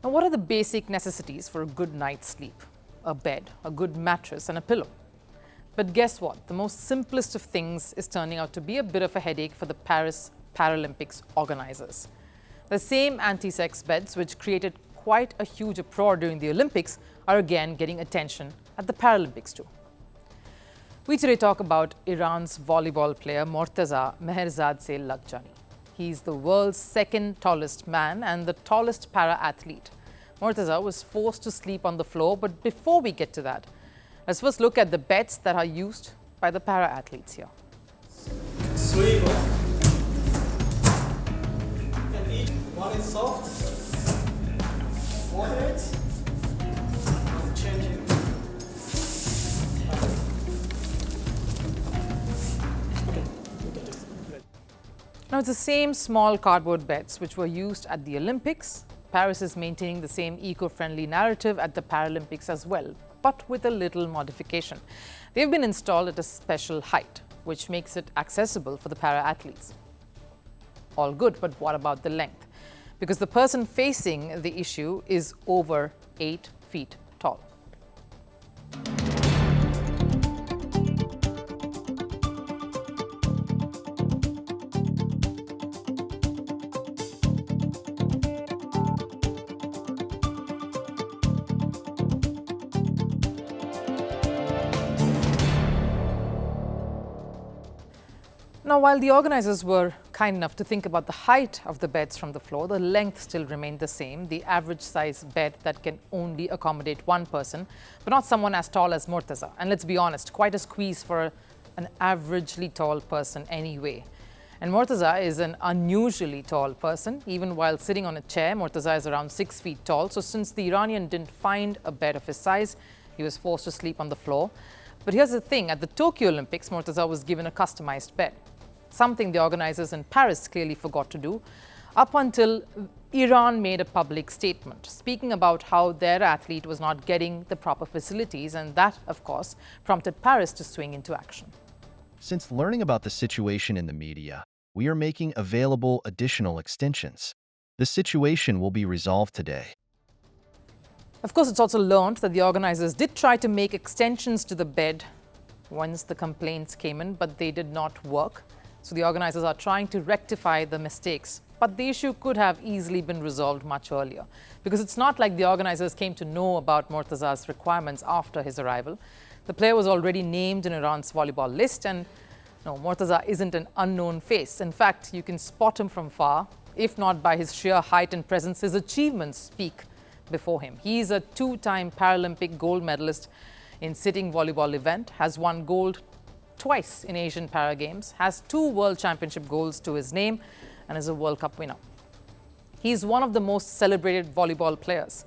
Now, what are the basic necessities for a good night's sleep? A bed, a good mattress, and a pillow. But guess what? The most simplest of things is turning out to be a bit of a headache for the Paris Paralympics organizers. The same anti-sex beds which created quite a huge uproar during the Olympics are again getting attention at the Paralympics too. We today talk about Iran's volleyball player Morteza Mehrzadselakjani. He's the world's second tallest man and the tallest para-athlete. Morteza was forced to sleep on the floor, but before we get to that, let's first look at the beds that are used by the para-athletes here. Swivel. And each one is soft, moderate, and changing. Okay, look at this. Now, it's the same small cardboard beds which were used at the Olympics. Paris is maintaining the same eco-friendly narrative at the Paralympics as well, but with a little modification. They've been installed at a special height, which makes it accessible for the para-athletes. All good, but what about the length? Because the person facing the issue is over 8 feet tall. Now, while the organizers were kind enough to think about the height of the beds from the floor, the length still remained the same, the average size bed that can only accommodate one person, but not someone as tall as Morteza. And let's be honest, quite a squeeze for an averagely tall person anyway. And Morteza is an unusually tall person. Even while sitting on a chair, Morteza is around 6 feet tall. So since the Iranian didn't find a bed of his size, he was forced to sleep on the floor. But here's the thing, at the Tokyo Olympics, Morteza was given a customized bed. Something the organizers in Paris clearly forgot to do, up until Iran made a public statement, speaking about how their athlete was not getting the proper facilities, and that, of course, prompted Paris to swing into action. Since learning about the situation in the media, we are making available additional extensions. The situation will be resolved today. Of course, it's also learned that the organizers did try to make extensions to the bed once the complaints came in, but they did not work. So the organizers are trying to rectify the mistakes, but the issue could have easily been resolved much earlier, because it's not like the organizers came to know about Morteza's requirements after his arrival. The player was already named in Iran's volleyball list, and no, Morteza isn't an unknown face. In fact, you can spot him from far. If not by his sheer height and presence, his achievements speak before him. He's a two-time Paralympic gold medalist in sitting volleyball event, has won gold twice in Asian Para Games, has 2 World Championship golds to his name, and is a World Cup winner. He's one of the most celebrated volleyball players.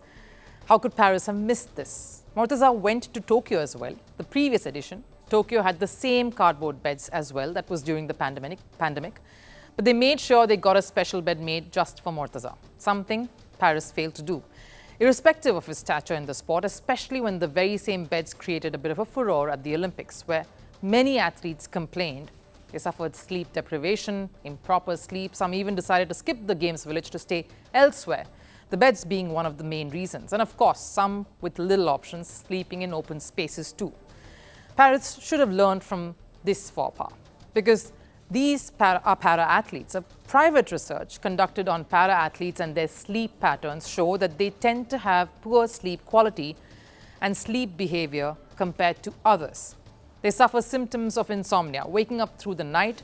How could Paris have missed this? Morteza went to Tokyo as well. The previous edition, Tokyo had the same cardboard beds as well. That was during the pandemic. But they made sure they got a special bed made just for Morteza, something Paris failed to do. Irrespective of his stature in the sport, especially when the very same beds created a bit of a furore at the Olympics, where many athletes complained they suffered sleep deprivation, improper sleep. Some even decided to skip the Games Village to stay elsewhere, the beds being one of the main reasons. And of course, some with little options, sleeping in open spaces too. Paris should have learned from this faux pas, because these are para-athletes. A private research conducted on para-athletes and their sleep patterns show that they tend to have poor sleep quality and sleep behavior compared to others. They suffer symptoms of insomnia, waking up through the night,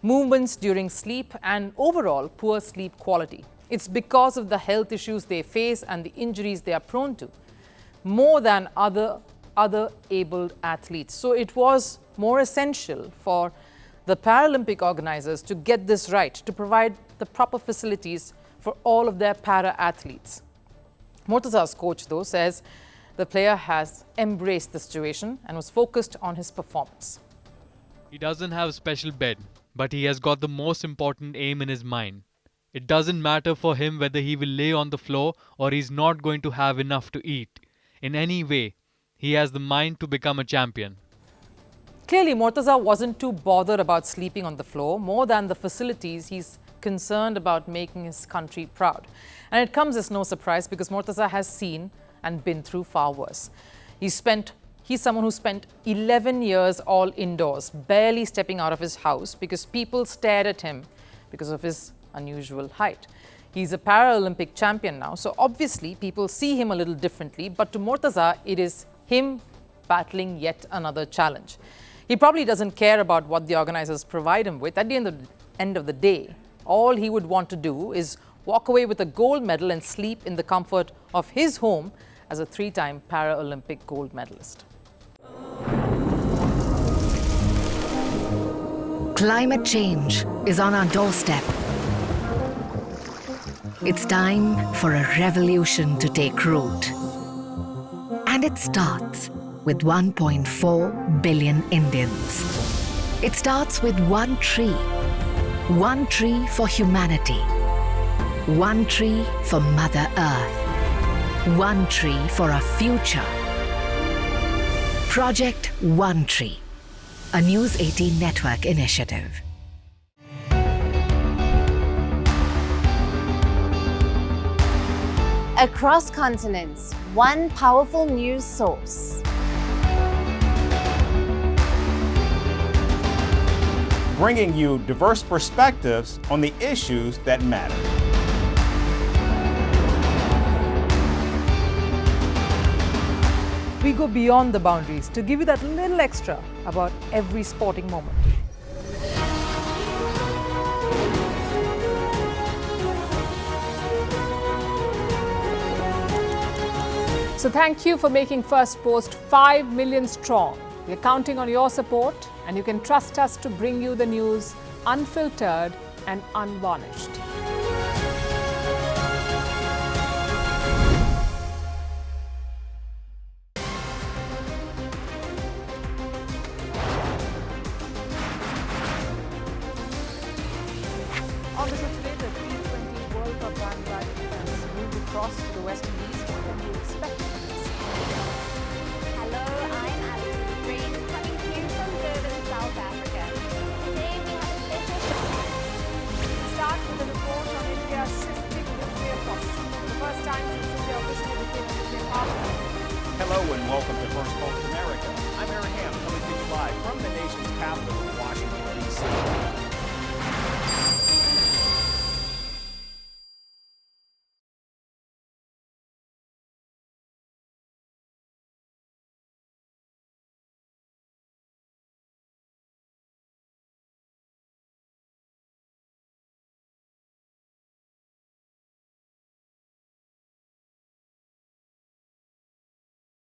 movements during sleep, and overall poor sleep quality. It's because of the health issues they face and the injuries they are prone to, more than other abled athletes. So it was more essential for the Paralympic organizers to get this right, to provide the proper facilities for all of their para-athletes. Morteza's coach, though, says the player has embraced the situation and was focused on his performance. He doesn't have a special bed, but he has got the most important aim in his mind. It doesn't matter for him whether he will lay on the floor or he's not going to have enough to eat. In any way, he has the mind to become a champion. Clearly, Morteza wasn't too bothered about sleeping on the floor. More than the facilities, he's concerned about making his country proud. And it comes as no surprise because Morteza has seen and been through far worse. He's someone who spent 11 years all indoors, barely stepping out of his house because people stared at him because of his unusual height. He's a Paralympic champion now, so obviously people see him a little differently, but to Morteza, it is him battling yet another challenge. He probably doesn't care about what the organizers provide him with. At the end of the day, all he would want to do is walk away with a gold medal and sleep in the comfort of his home as a 3-time Paralympic gold medalist. Climate change is on our doorstep. It's time for a revolution to take root. And it starts with 1.4 billion Indians. It starts with one tree for humanity, one tree for Mother Earth, one tree for a future. Project One Tree, a News 18 network initiative. Across continents, one powerful news source. Bringing you diverse perspectives on the issues that matter. We go beyond the boundaries to give you that little extra about every sporting moment. So thank you for making Firstpost 5 million strong. We're counting on your support, and you can trust us to bring you the news unfiltered and unvarnished. On the show today, the T20 World Cup bandwagon has moved across to the West Indies. What can you expect from this? Hello, I'm Alison Green, coming to you from Durban, South Africa. Today we have a special show. Start with a report on India's shifting nuclear posture. For the first time since India officially became a nuclear power. Hello and welcome to Firstpost America. I'm Aaron Ham, coming to you live from the nation's capital, Washington, D.C.